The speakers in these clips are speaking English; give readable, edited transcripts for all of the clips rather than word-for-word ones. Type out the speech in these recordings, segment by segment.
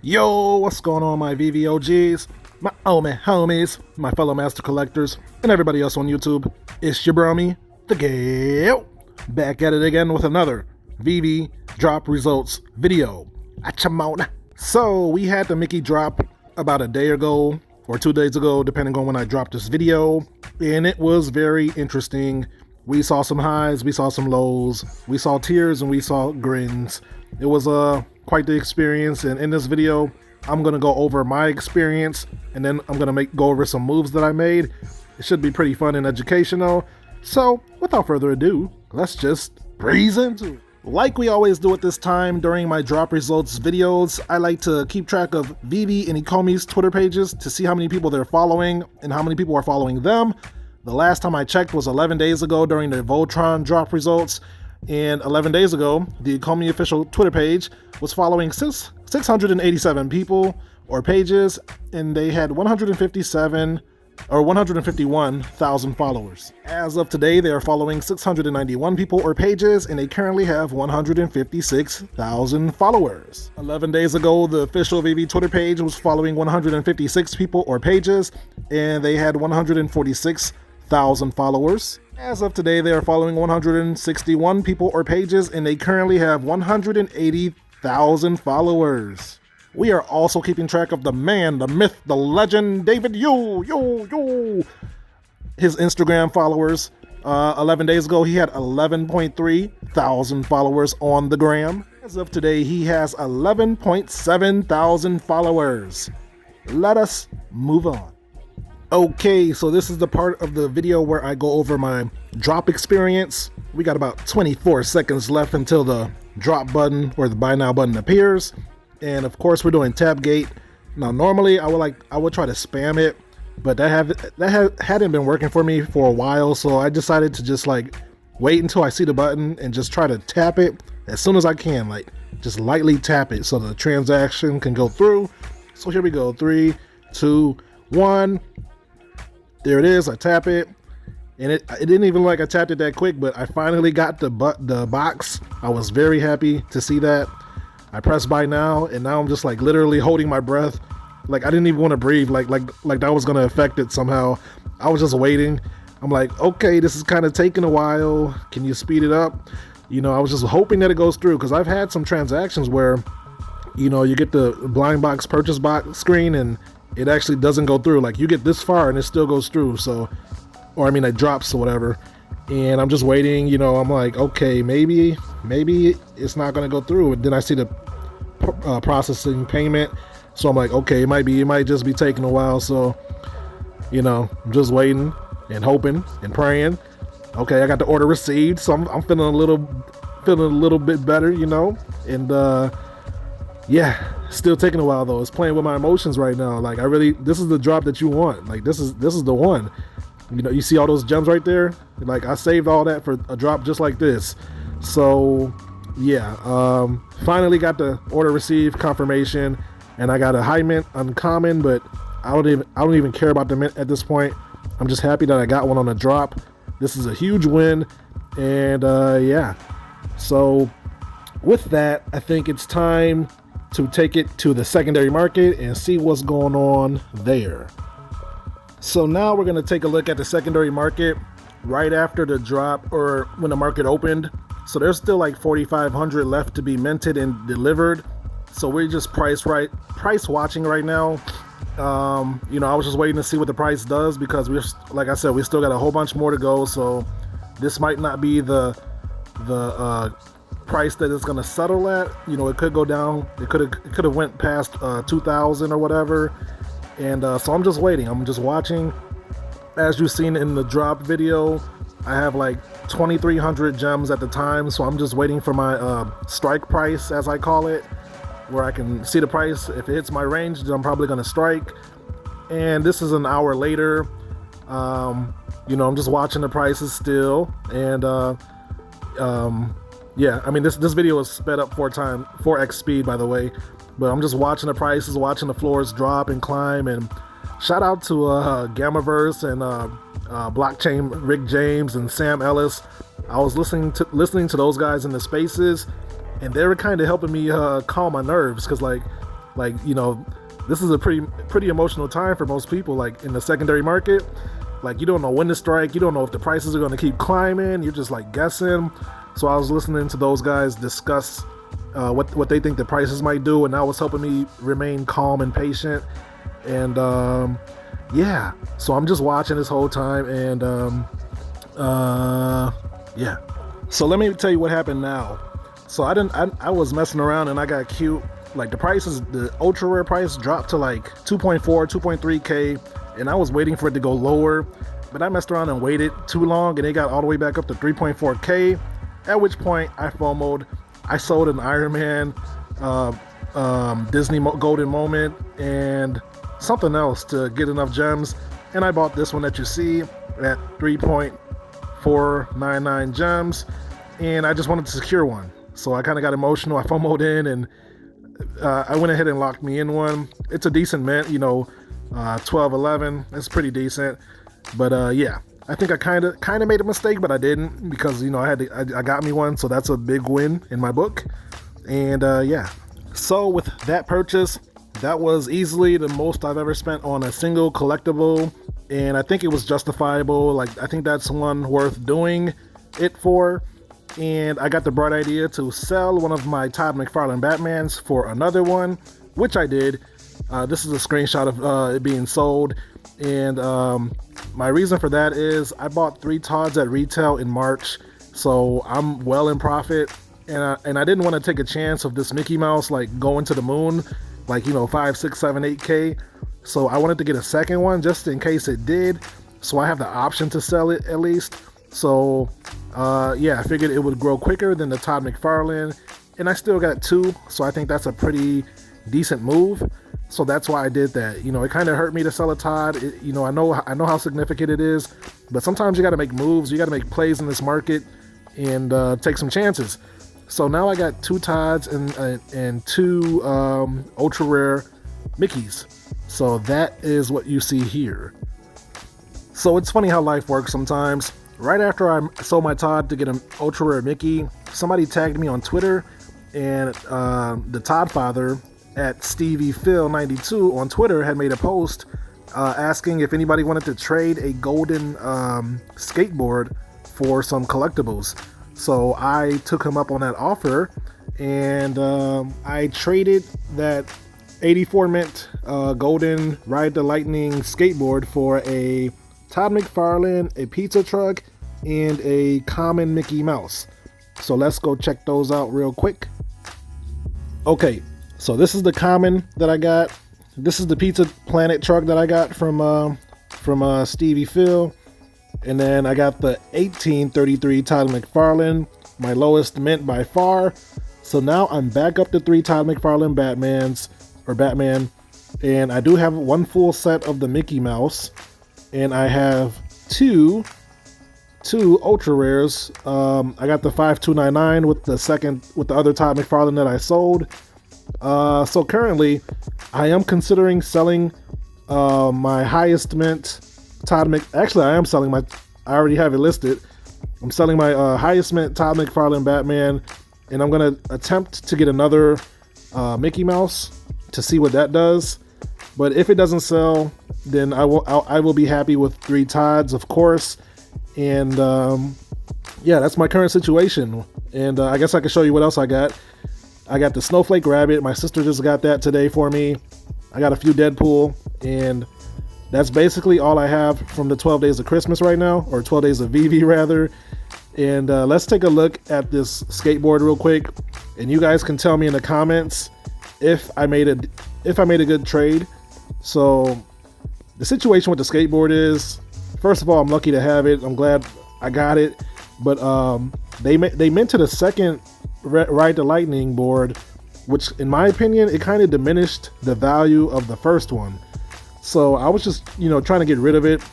Yo, what's going on, my VVOGs, my homies, my fellow master collectors, and everybody else on YouTube? It's your bromie, the Gale, back at it again with another VV drop results video. Achamona. So we had the Mickey drop about a day ago or 2 days ago, depending on when I dropped this video, and it was very interesting. We saw some highs, we saw some lows, we saw tears, and we saw grins. It was quite the experience, and in this video I'm gonna go over my experience, and then I'm gonna go over some moves that I made. It should be pretty fun and educational. So without further ado, let's just breeze into it. Like we always do at this time during my drop results videos, I like to keep track of Veve and Ecomi's Twitter pages to see how many people they're following and how many people are following them. The last time I checked was 11 days ago during the Voltron drop results, and 11 days ago, the Ecomi official Twitter page was following 687 people or pages, and they had 151,000 followers. As of today, they are following 691 people or pages, and they currently have 156,000 followers. 11 days ago, the official Veve Twitter page was following 156 people or pages, and they had 146,000 followers. As of today, they are following 161 people or pages, and they currently have 180,000 followers. We are also keeping track of the man, the myth, the legend, David Yo. His Instagram followers. 11 days ago, he had 11.3 thousand followers on the gram. As of today, he has 11.7 thousand followers. Let us move on. Okay, so this is the part of the video where I go over my drop experience. We got about 24 seconds left until the drop button or the buy now button appears. And of course, we're doing tap gate. Now, normally I would try to spam it, but that hadn't been working for me for a while. So I decided to just wait until I see the button and just try to tap it as soon as I can, just lightly tap it so the transaction can go through. So here we go, 3, 2, 1. There it is. I tap it, and it didn't even I tapped it that quick, but I finally got the box. I was very happy to see that. I pressed buy now, and now I'm just literally holding my breath. I didn't even want to breathe, like that was gonna affect it somehow. I was just waiting. I'm like, okay, this is kind of taking a while. Can you speed it up? I was just hoping that it goes through, because I've had some transactions where, you get the blind box purchase box screen and it actually doesn't go through. You get this far and it still goes through. So, it drops or whatever. And I'm just waiting, I'm like, okay, maybe it's not going to go through. And then I see the processing payment. So I'm like, okay, it might just be taking a while. So, I'm just waiting and hoping and praying. Okay, I got the order received. So I'm feeling a little bit better, and, yeah, still taking a while though. It's playing with my emotions right now. This is the drop that you want. This is the one. You see all those gems right there? I saved all that for a drop just like this. So yeah, finally got the order received confirmation, and I got a high mint uncommon, but I don't even care about the mint at this point. I'm just happy that I got one on a drop. This is a huge win, and yeah. So with that, I think it's time to take it to the secondary market and see what's going on there. So now we're going to take a look at the secondary market right after the drop, or when the market opened. So there's still 4,500 left to be minted and delivered. So we're just price watching right now. I was just waiting to see what the price does, because like I said, we still got a whole bunch more to go. So this might not be the price that it's going to settle at. It could go down. It could have went past 2,000 or whatever. And so I'm just waiting. I'm just watching. As you've seen in the drop video, I have 2,300 gems at the time. So I'm just waiting for my strike price, as I call it, where I can see the price. If it hits my range, then I'm probably going to strike. And this is an hour later. I'm just watching the prices still. And yeah, this video is sped up 4x speed, by the way. But I'm just watching the prices, watching the floors drop and climb. And shout out to Gammaverse and Blockchain Rick James and Sam Ellis. I was listening to those guys in the spaces, and they were kind of helping me calm my nerves, because Like, this is a pretty emotional time for most people. Like in the secondary market, like you don't know when to strike. You don't know if the prices are going to keep climbing. You're just like guessing. So I was listening to those guys discuss what they think the prices might do, and that was helping me remain calm and patient. And yeah, so I'm just watching this whole time, and yeah. So let me tell you what happened now. So I was messing around and I got cute. Like the ultra rare price dropped to like 2.4, 2.3K, and I was waiting for it to go lower, but I messed around and waited too long, and it got all the way back up to 3.4K, at which point I FOMO'd. I sold an Iron Man, Disney Golden Moment, and something else to get enough gems, and I bought this one that you see at 3.499 gems, and I just wanted to secure one. So I kind of got emotional. I FOMO'd in, and I went ahead and locked me in one. It's a decent mint, 1211. It's pretty decent, but yeah, I think I kind of made a mistake, but I didn't, because I got me one, so that's a big win in my book. And yeah, so with that purchase, that was easily the most I've ever spent on a single collectible, and I think it was justifiable. Like, I think that's one worth doing it for. And I got the bright idea to sell one of my Todd McFarlane Batmans for another one, which I did. This is a screenshot of it being sold, and my reason for that is I bought 3 Todds at retail in March, so I'm well in profit, and I didn't want to take a chance of this Mickey Mouse like going to the moon, like 5, 6, 7, 8K. So I wanted to get a second one just in case it did, so I have the option to sell it at least. So yeah, I figured it would grow quicker than the Todd McFarlane, and I still got 2, so I think that's a pretty decent move. So that's why I did that. It kind of hurt me to sell a Todd. I know how significant it is, but sometimes you got to make moves. You got to make plays in this market and take some chances. So now I got 2 Todds and 2 ultra rare Mickeys. So that is what you see here. So it's funny how life works sometimes. Right after I sold my Todd to get an ultra rare Mickey, somebody tagged me on Twitter, and the Todd father at SteviePhil92 on Twitter had made a post asking if anybody wanted to trade a golden skateboard for some collectibles. So I took him up on that offer, and I traded that 84 mint golden Ride the Lightning skateboard for a Todd McFarlane, a pizza truck, and a common Mickey Mouse. So let's go check those out real quick. Okay, so this is the common that I got. This is the Pizza Planet truck that I got from Stevie Phil. And then I got the 1833 Todd McFarlane, my lowest mint by far. So now I'm back up to 3 Todd McFarlane Batman. And I do have 1 full set of the Mickey Mouse. And I have two ultra rares. I got the 5299 with the other Todd McFarlane that I sold. So currently, I am considering selling my highest mint Todd Actually, I am selling I already have it listed. I'm selling my highest mint Todd McFarlane Batman, and I'm gonna attempt to get another Mickey Mouse to see what that does. But if it doesn't sell, then I will be happy with 3 Todds, of course. And yeah, that's my current situation. And I guess I can show you what else I got. I got the Snowflake Rabbit. My sister just got that today for me. I got a few Deadpool, and that's basically all I have from the 12 Days of Christmas right now, or 12 Days of Veve rather. And let's take a look at this skateboard real quick, and you guys can tell me in the comments if I made a good trade. So the situation with the skateboard is, first of all, I'm lucky to have it. I'm glad I got it, but they minted a second Ride the Lightning board, which in my opinion, it kind of diminished the value of the first one. So I was just trying to get rid of it.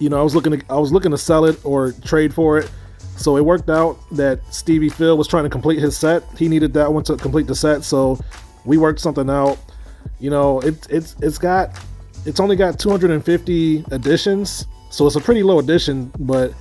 I was looking to sell it or trade for it. So it worked out that Stevie Phil was trying to complete his set. He needed that one to complete the set, so we worked something out. It's only got 250 editions, so it's a pretty low edition, but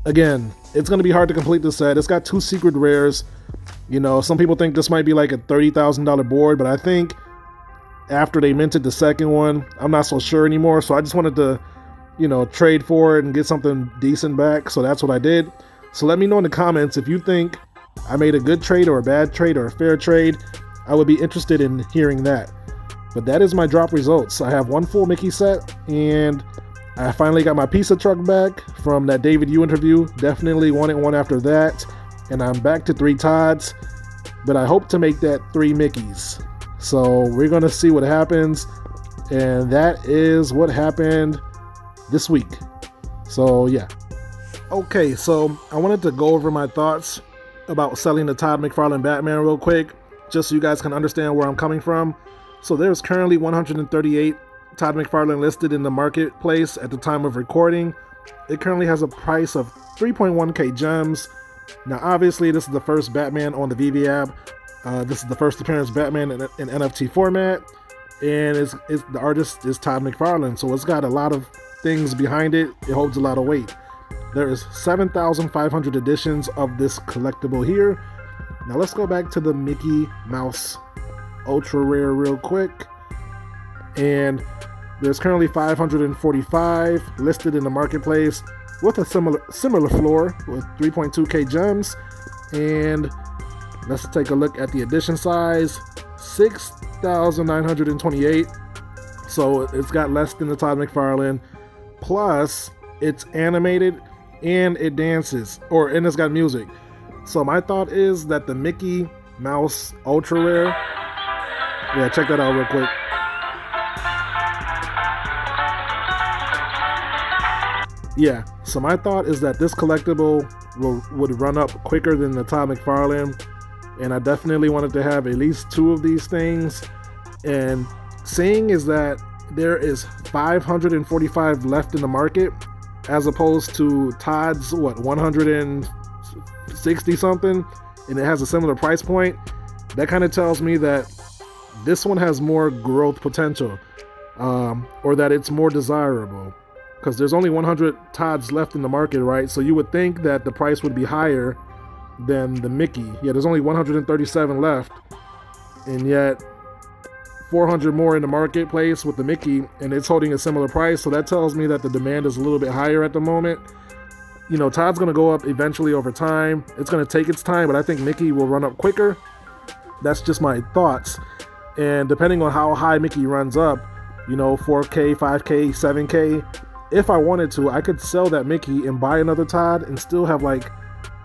again, it's going to be hard to complete the set. It's got 2 secret rares. Some people think this might be like a $30,000 board, but I think after they minted the second one. I'm not so sure anymore, so I just wanted to, trade for it and get something decent back. So that's what I did. So let me know in the comments if you think I made a good trade or a bad trade or a fair trade. I would be interested in hearing that. But that is my drop results. I have one full Mickey set, and I finally got my pizza truck back from that David U interview. Definitely wanted one after that. And I'm back to 3 Todds, but I hope to make that 3 Mickeys. So we're going to see what happens. And that is what happened this week. So yeah. Okay, so I wanted to go over my thoughts about selling the Todd McFarlane Batman real quick, just so you guys can understand where I'm coming from. So there's currently 138 Todd McFarlane listed in the marketplace at the time of recording. It currently has a price of 3.1k gems. Now obviously this is the first Batman on the Veve app. This is the first appearance Batman in NFT format, and the artist is Todd McFarlane, so it's got a lot of things behind it. It holds a lot of weight. There is 7,500 editions of this collectible here. Now let's go back to the Mickey Mouse Ultra Rare real quick. And there's currently 545 listed in the marketplace with a similar floor with 3.2k gems. And let's take a look at the edition size, 6,928. So it's got less than the Todd McFarlane. Plus, it's animated and it dances, and it's got music. So my thought is that the Mickey Mouse Ultra Rare, yeah, check that out real quick. Yeah, so my thought is that this collectible would run up quicker than the Todd McFarlane, and I definitely wanted to have at least 2 of these things. And seeing is that there is 545 left in the market, as opposed to Todd's 160 something, and it has a similar price point. That kind of tells me that this one has more growth potential, or that it's more desirable, because there's only 100 Todds left in the market, right? So you would think that the price would be higher than the Mickey. Yeah, there's only 137 left, and yet 400 more in the marketplace with the Mickey, and it's holding a similar price. So that tells me that the demand is a little bit higher at the moment. Todd's going to go up eventually over time. It's going to take its time, but I think Mickey will run up quicker. That's just my thoughts. And depending on how high Mickey runs up, 4k, 5k, 7k, if I wanted to, I could sell that Mickey and buy another Todd and still have like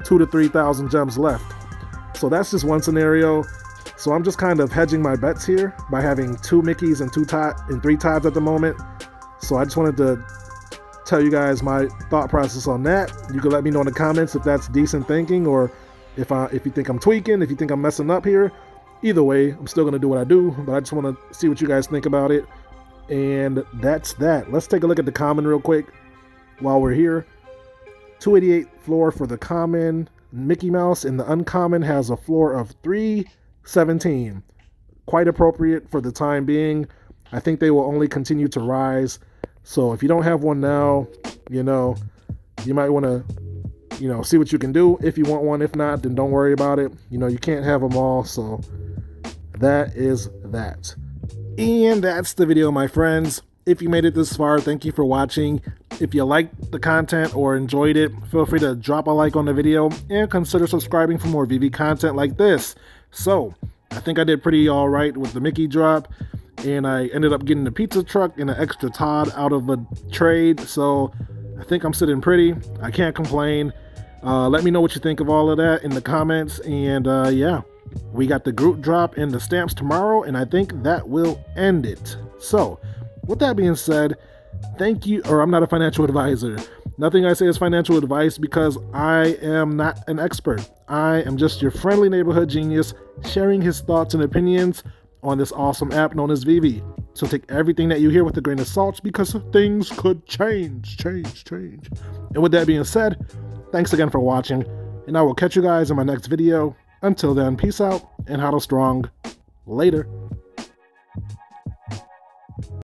2,000 to 3,000 gems left. So that's just one scenario. So I'm just kind of hedging my bets here by having 2 Mickeys and 3 Todds at the moment. So I just wanted to tell you guys my thought process on that. You can let me know in the comments if that's decent thinking, or if you think I'm tweaking, if you think I'm messing up here. Either way, I'm still going to do what I do, but I just want to see what you guys think about it. And that's that. Let's take a look at the common real quick while we're here. 288 floor for the common Mickey Mouse, and the uncommon has a floor of 317. Quite appropriate for the time being. I think they will only continue to rise. So if you don't have one now, you might want to, see what you can do if you want one. If not, then don't worry about it. You can't have them all. So that is that. And that's the video, my friends. If you made it this far, thank you for watching. If you liked the content or enjoyed it, feel free to drop a like on the video and consider subscribing for more Veve content like this. So I think I did pretty all right with the Mickey drop, and I ended up getting the pizza truck and an extra Todd out of a trade. So I think I'm sitting pretty. I can't complain. Let me know what you think of all of that in the comments. And yeah, we got the group drop and the stamps tomorrow, and I think that will end it. So with that being said, thank you. Or I'm not a financial advisor. Nothing I say is financial advice, because I am not an expert. I am just your friendly neighborhood genius sharing his thoughts and opinions on this awesome app known as Veve. So take everything that you hear with a grain of salt, because things could change. And with that being said, thanks again for watching, and I will catch you guys in my next video. Until then, peace out and hodl strong. Later.